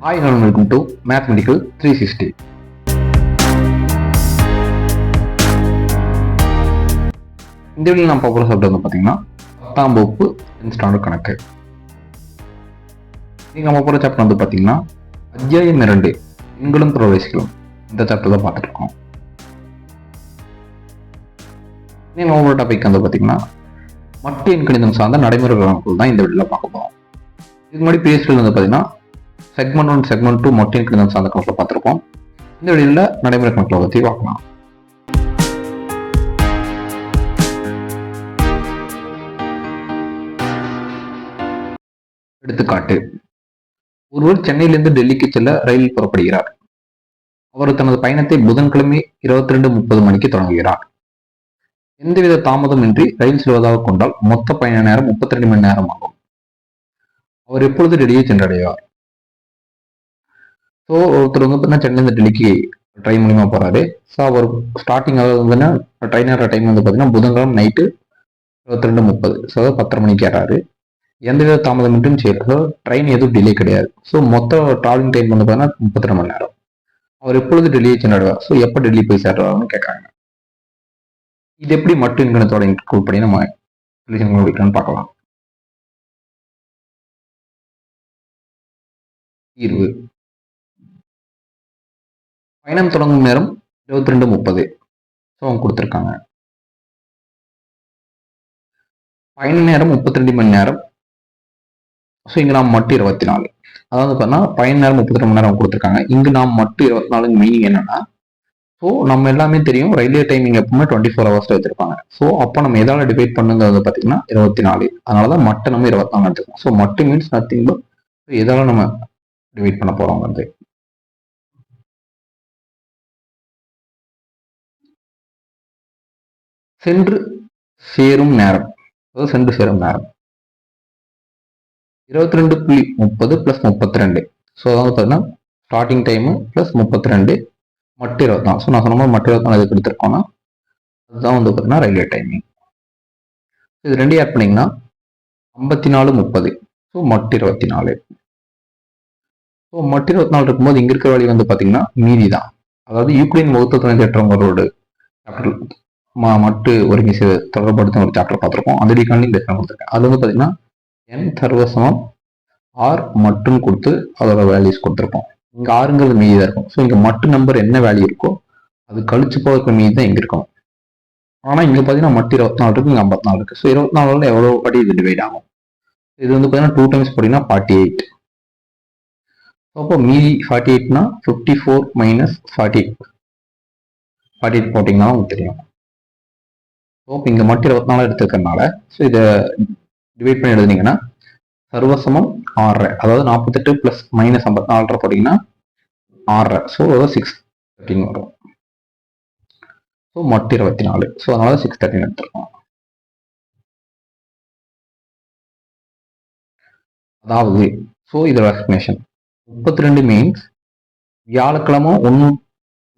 Hi and welcome to Mathematical 360. இந்த வீடியோவில் நான் பார்க்குற சப்ஜெக்ட் வந்து பார்த்தீங்கன்னா 10ஆம் வகுப்பு 10th ஸ்டாண்டர்ட் கணக்கு. நீங்கள் நம்ம போகிற சாப்டர் வந்து பார்த்தீங்கன்னா அத்தியாயம் 2 எண்களும் பிரவேசிகளும் இந்த சாப்டர் தான் பார்த்துட்டு இருக்கோம். நீங்கள் நம்ம போகிற டாபிக் வந்து பார்த்தீங்கன்னா மட்டு எண் கணிதம் சார்ந்த நடைமுறை கணக்குகள் தான் இந்த வீடியோவில் பார்க்க போகிறோம். இதுக்கு முன்னாடி பேஜ்கள் வந்து பார்த்தீங்கன்னா செக்மெண்ட் 1 செக்மெண்ட் 2 மட்டு எண் கணிதம் சார்ந்த கணக்கில் பார்த்துருப்போம். இந்த வீடியோவில் நடைமுறை கணக்கில் பற்றி பார்க்கலாம். எடுத்துக்காட்டு: ஒருவர் சென்னையிலிருந்து டெல்லிக்கு செல்ல ரயிலில் புறப்படுகிறார். அவர் தனது பயணத்தை புதன்கிழமை 22:30 மணிக்கு தொடங்குகிறார். எந்தவித தாமதமின்றி ரயில் செல்வதாக கொண்டால் மொத்த பயண நேரம் 32 மணி நேரம் ஆகும். அவர் எப்பொழுது டெல்லியை சென்றடைவார்? ஸோ ஒருத்தர் வந்து பார்த்தீங்கன்னா சென்னையிலிருந்து டெல்லிக்கு ட்ரெயின் மூலியமா போறாரு. ஸோ அவர் ஸ்டார்டிங் வந்து ட்ரெயின் ஏற டைம் வந்து பார்த்தீங்கன்னா புதன்கிழமை நைட்டு 22:30. ஸோ 10:30 மணிக்கு ஏறாரு. எந்தவித தாமதமின்றும் செய்யறது, ட்ரெயின் எதுவும் டிலே கிடையாது. ஸோ மொத்த டிராவலிங் டைம் வந்து பார்த்தீங்கன்னா 32 மணி நேரம். அவர் எப்பொழுது டெல்லியை சென்றடைவார்? ஸோ எப்போ டெல்லி போய் சேர்றாருன்னு கேட்காங்க. இது எப்படி மட்டு எண்கணிதத்தோட இன்க்ளூட் பண்ணி நம்ம சொல்யூஷன் கண்டுபிடிக்கலாம்னு பார்க்கலாம். தீர்வு: பயணம் தொடங்கும் நேரம் 22:30. ஸோ அவங்க கொடுத்துருக்காங்க. பயண நேரம் 32 மணி நேரம். ஸோ இங்க நாம் மட்டு 24. அதாவது பார்த்தீங்கன்னா பயண நேரம் 32 மணி நேரம் கொடுத்துருக்காங்க. இங்கு நாம் மட்டு 24 மீனிங் என்னன்னா, ஸோ நம்ம எல்லாமே தெரியும் ரயில்வே டைமிங் எப்பவுமே 24 ஹவர்ஸ் வச்சிருப்பாங்க. ஸோ அப்போ நம்ம எதால டிவைட் பண்ணுங்கிறது பார்த்தீங்கன்னா 24. அதனாலதான் மட்டை நம்ம 24 எடுத்துக்கோம். ஸோ மட்டு மீன்ஸ் நத்திங் பட் எதால நம்ம டிவைட் பண்ண போறோம் வந்து. சென்று சேரும் நேரம், அதாவது சென்று சேரும் நேரம் 22:30 + 32. ஸோ அதாவது பார்த்தீங்கன்னா ஸ்டார்டிங் டைமு ப்ளஸ் 32 மட்டு 24. ஸோ நான் சொன்ன மாதிரி மட்டு 24 எதுக்கு எடுத்துருக்கோம்னா அதுதான் வந்து பார்த்தீங்கன்னா ரயில்வே டைமிங். இது ரெண்டு ஆட் பண்ணிங்கன்னா 54:30. ஸோ மட்டு 24. ஸோ மட்டு 24 இருக்கும்போது இங்க இருக்கிற வழி வந்து பார்த்தீங்கன்னா மீதி தான். அதாவது யூக்ளின் வகுத்தல் துணை தேற்றங்களோட சாப்டர் மட்டு ஒருங்கி தொடர்படுத்தும் ஒரு சாப்டர் பார்த்துருக்கோம். அந்த டிகான்லையும் இந்த கொடுத்துருக்கேன். அது வந்து பார்த்தீங்கன்னா n சர்வசமம் ஆர் மட்டும் கொடுத்து அதோட வேல்யூஸ் கொடுத்துருப்போம். இங்க ஆறுங்கிறது மீதி தான் இருக்கும். ஸோ இங்க மட்டு நம்பர் என்ன வேல்யூ இருக்கோ அது கழிச்சு போகிற மீதி தான் இங்க இருக்கும். ஆனா இங்க பாத்தீங்கன்னா மட்டு 24 இருக்கு, இங்க 54 இருக்கு. ஸோ 24 எவ்வளவு படி இது டிவைட் ஆகும்? இது வந்து பாத்தீங்கன்னா 2 டைம்ஸ் போட்டீங்கன்னா 48. அப்போ மீதி 48னா 54 - 48 போட்டீங்கன்னா உங்களுக்கு தெரியும். ஸோ இங்க மட்டு 24 எடுத்துக்கிறதுனால ஸோ இதை டிவைட் பண்ணி எழுதுனீங்கன்னா சர்வசமம் 6, அதாவது 48 + -54 போட்டீங்கன்னா 6. ஸோ 613 வரும். ஸோ மட்டு 24. ஸோ அதனால 613 எடுத்துருக்கோம். அதாவது ஸோ இதோட எக்ஸ்பிளேஷன் 32 மீன்ஸ் வியாழக்கிழமை 1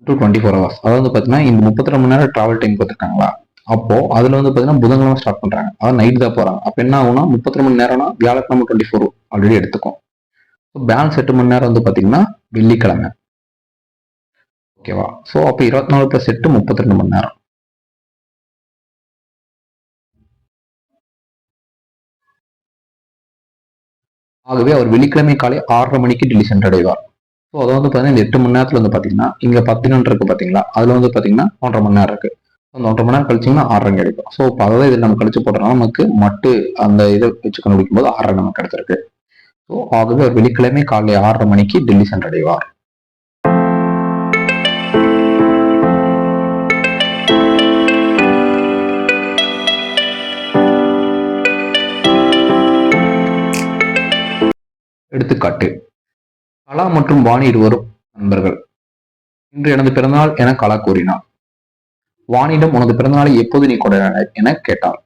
to 24 ஹவர்ஸ். அதாவது பார்த்தீங்கன்னா இந்த 32 மணி நேரம் டிராவல் டைம் கொடுத்துருக்காங்களா, அப்போ அதுல வந்து பார்த்தீங்கன்னா புதன்கிழமை ஸ்டார்ட் பண்றாங்க, அதாவது நைட் தான் போறாங்க. அப்போ என்ன ஆகும்னா 32 மணி நேரம்னா வியாழக்கிழமை 24 ஆல்ரெடி எடுத்துக்கும். பேலன்ஸ் 8 மணி நேரம் வந்து பார்த்தீங்கன்னா வெள்ளிக்கிழமை. ஓகேவா? ஸோ அப்போ 24 + 8 32 மணி நேரம். ஆகவே அவர் வெள்ளிக்கிழமை காலை 6:30 மணிக்கு டெல்லி சென்றடைவார். ஸோ அதை வந்து பார்த்தீங்கன்னா இந்த 8 மணி நேரத்துல வந்து பார்த்தீங்கன்னா இங்க 10 இருக்கு பார்த்தீங்களா, அதுல வந்து பார்த்தீங்கன்னா 1.5 மணி நேரம் இருக்கு. அந்த 1.5 மணி நேரம் கழிச்சிங்கன்னா 6:30 கிடைக்கும். ஸோ இப்போ அதாவது இது நம்ம கழிச்சு போட்டோம்னா நமக்கு மட்டு அந்த இதை வச்சு கண்டுபிடிக்கும் போது 6:30 நமக்கு கிடைச்சிருக்கு. ஸோ ஆகவே அவர் வெள்ளிக்கிழமை காலை 6:30 மணிக்கு டெல்லி சென்றடைவார். எடுத்துக்காட்டு: கலா மற்றும் வாணி இருவரும் நண்பர்கள். இன்று எனது பிறந்தநாள் என கலா கூறினார். வாணியிடம் உனது பிறந்தநாளை எப்போது நீ கொண்டாடினாய் என கேட்டார்.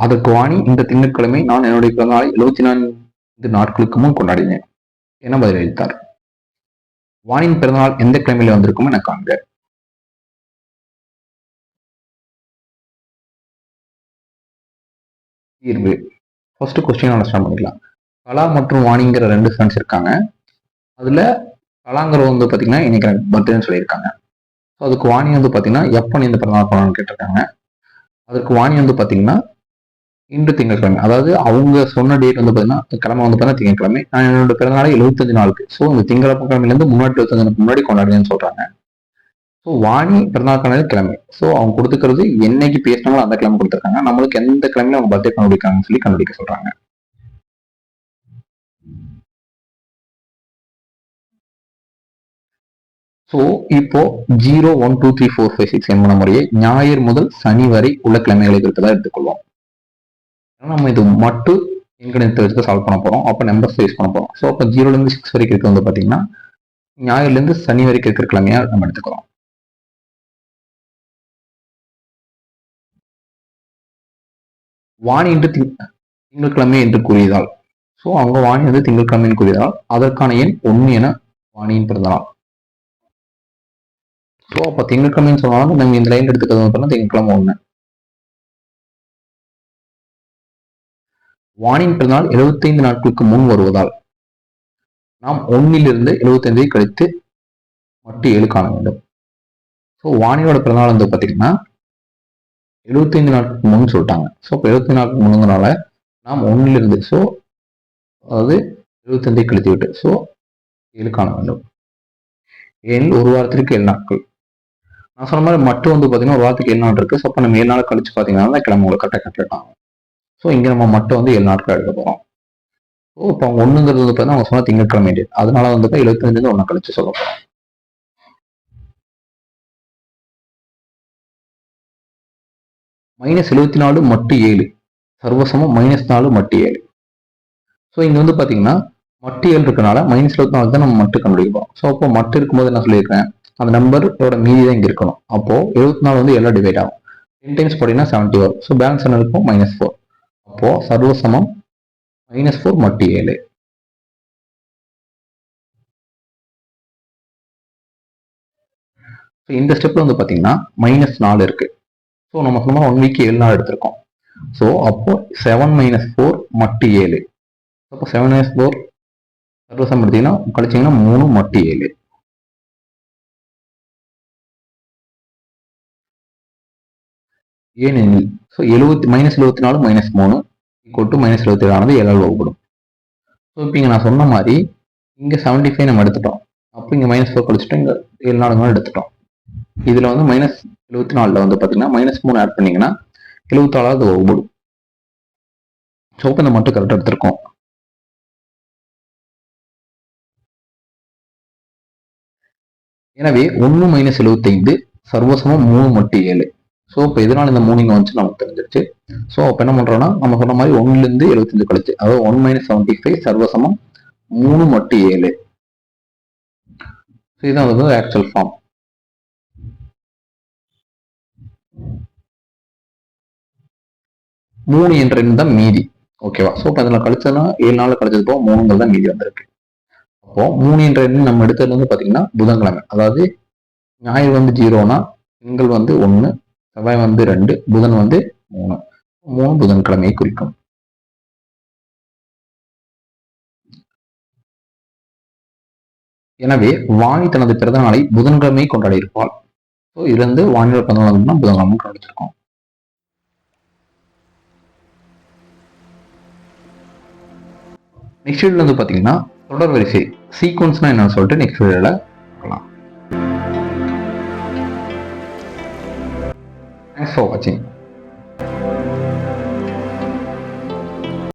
அதற்கு வாணி, இந்த திங்கட்கிழமை நான் என்னுடைய பிறந்தநாளை 74 நாட்களுக்கு முன் கொண்டாடினேன் என பதிலளித்தார். வாணியின் பிறந்தநாள் எந்த கிழமையில வந்திருக்கும் என காண்க. தீர்வு: ஃபர்ஸ்ட் கொஸ்டின் அண்டர்ஸ்டாண்ட் பண்ணிக்கலாம். கலா மற்றும் வாணிங்கிற 2 ஃப்ரெண்ட்ஸ் இருக்காங்க. அதுல கலாங்கர் வந்து பாத்தீங்கன்னா இன்னைக்கு எனக்கு பர்த்டேன்னு சொல்லியிருக்காங்க. ஸோ அதுக்கு வாணி வந்து பாத்தீங்கன்னா எப்போ நீ இந்த பிறந்தநாள் பண்ணணும்னு கேட்டிருக்காங்க. அதற்கு வாணி வந்து பாத்தீங்கன்னா இன்று திங்கட்கிழமை, அதாவது அவங்க சொன்ன டேட் வந்து பாத்தீங்கன்னா கிழமை வந்து பாத்தீங்கன்னா திங்கட்கிழமை. நான் என்னோட பிறந்தநாள் 75 நாளுக்கு. ஸோ இந்த திங்கட்கிழமையில இருந்து முன்னாடி 25 நாளுக்கு முன்னாடி கொண்டாடுங்கன்னு சொல்றாங்க. ஸோ வாணி பிறந்தநாள் கிழமை. ஸோ அவங்க கொடுத்துக்கிறது என்னைக்கு பேசினாலும் அந்த கிழமை கொடுத்துருக்காங்க. நம்மளுக்கு எந்த கிழமையில அவங்க பர்த்டே கண்டுபிடிக்காங்கன்னு சொல்லி கண்டுபிடிக்க சொல்றாங்க. ஸோ இப்போ 0, 1, 2, 3, 4, 5, 6 என்பன முறையே ஞாயிறு முதல் சனி வரை உள்ள கிழமைகளை குறித்ததா எடுத்துக்கொள்வோம். நம்ம இது மட்டும் எண்கணிதத்தை வச்சு சால்வ் பண்ண போறோம். அப்போ நம்பர்ஸ் யூஸ் பண்ண போறோம். ஸோ அப்போ 0லேருந்து 6 வரைக்கும் இருக்க வந்து பாத்தீங்கன்னா ஞாயிறுலேருந்து சனி வரைக்கும் இருக்கிற கிழமையா நம்ம எடுத்துக்கிறோம். வாணி என்று திங்கட்கிழமை என்று கூறியதால், ஸோ அவங்க வாணி வந்து திங்கட்கிழமைன்னு கூறியதால் அதற்கான எண் 1 என வாணியின் பிறந்தநாள். ஸோ அப்போ திங்கட்கிழமைன்னு சொன்னாலும் நம்ம இந்த லைன் எடுத்துக்கிறது திங்கட்கிழமை 1. வாணியின் பிறந்தநாள் 75 நாட்களுக்கு முன் வருவதால் நாம் 1லிருந்து 75 கழித்து மட்டு 7 காண வேண்டும். ஸோ வாணியோட பிறந்தநாள் வந்து பார்த்தீங்கன்னா 75 நாட்களுக்கு முன் சொல்லிட்டாங்க. ஸோ இப்போ 75 நாட்களுக்கு முன்னுங்கனால நாம் 1லிருந்து, ஸோ அதாவது 75 கழித்து விட்டு, ஸோ 7 காண வேண்டும். ஏனில் ஒரு வாரத்திற்கு 7 நாட்கள். நான் சொன்ன மாதிரி மட்டும் வந்து பார்த்தீங்கன்னா ஒரு வாரத்துக்கு 7 நாள் இருக்கு. ஸோ அப்போ நம்ம 7 நாள் கழிச்சு பார்த்தீங்கன்னா கிழமை உங்களுக்கு கரெக்டாக கம்ப்ளீட் ஆகும். ஸோ இங்கே நம்ம மட்டும் வந்து 7 நாட்கள் எடுக்க போகிறோம். ஸோ இப்போ அவங்க ஒன்றுங்கிறது வந்து பார்த்தீங்கன்னா அவங்க சொன்ன திங்கட்கிழமை டேட், அதனால வந்து 75 1 கழிச்சு சொல்ல போகிறோம். -74 மட்டு 7 சர்வசமம் -4 மட்டு 7. ஸோ இங்க வந்து பாத்தீங்கன்னா மட்டு 7 இருக்கனால -24 தான் நம்ம மட்டு கண்டுபிடிப்போம். ஸோ அப்போ மட்டு இருக்கும்போது என்ன சொல்லியிருக்கேன், அந்த நம்பரோட மீதி தான் இங்க இருக்கணும். அப்போ 74 வந்து எல்லாம் டிவைட் ஆகும். 10 டைம்ஸ் போட்டீங்கன்னா 70 வரும். ஸோ பேலன்ஸ் என்ன இருக்கும், -4. அப்போ சர்வசமம் -4 மட்டு 7. இந்த ஸ்டெப்ல வந்து பாத்தீங்கன்னா -4 இருக்கு. ஸோ நம்ம சொன்ன 1 வீக் 7 நாள் எடுத்திருக்கோம். ஸோ அப்போ 7 - 4 மட்டு 7. அப்போ 7 - 4 சர்வசம் எடுத்தீங்கன்னா கழிச்சிங்கன்னா 3 மட்டு 7. ஏனெனில் ஸோ -74 -3 ஈக்குவல் டு -27 ஆனது 7ஆல் வகுப்படும். ஸோ இப்போ இங்கே நான் சொன்ன மாதிரி இங்கே 75 நம்ம எடுத்துட்டோம். அப்போ இங்கே -4 கழிச்சுட்டு இங்கே 7 நாள் எடுத்துட்டோம். இதில் வந்து -74 வந்து பார்த்தீங்கன்னா -3 ஆட் பண்ணீங்கன்னா 74ஆவது வகுப்படும். ஸோ இப்போ இந்த மட்டும் கரெக்டாக எடுத்திருக்கோம். எனவே 1 - 75 சர்வசமம் 3 மட்டு 7. ஸோ இப்போ இதனால இந்த 3 இங்கே வந்துச்சு நமக்கு தெரிஞ்சிருச்சு. ஸோ அப்போ என்ன பண்ணுறோம்னா நம்ம சொன்ன மாதிரி 1லேருந்து 75 கழிச்சு, அதாவது 1 - 75 சர்வசமம் 3 மட்டு 7. ஸோ இதுதான் வந்து ஆக்சுவல் ஃபார்ம். மூணு என்ற எண் தான் மீதி. ஓகேவா? ஸோ இப்போ அதில் கழிச்சோன்னா 7 நாள் கழிச்சது போக 3 தான் மீதி வந்திருக்கு. அப்போ 3 என்ற எண் நம்ம எடுத்தது வந்து பார்த்தீங்கன்னா புதன்கிழமை, அதாவது ஞாயிறு வந்து 0னா திங்கள் வந்து 1, செவ்வாய் வந்து 2, புதன் வந்து 3. 3 புதன்கிழமையை குறிக்கும். எனவே வாணி தனது பிறந்த நாளை புதன்கிழமை கொண்டாடி இருப்பாள். ஸோ இருந்து வாணியோட பிறந்த நாள் புதன்கிழமை கொண்டாடிச்சிருக்கோம். நெக்ஸ்ட் வீடியோல வந்து பார்த்தீங்கன்னா தொடர் வரிசை சீக்வன்ஸ்னா என்னன்னு சொல்லிட்டு நெக்ஸ்ட் வீடியோல பார்க்கலாம். Thanks for watching.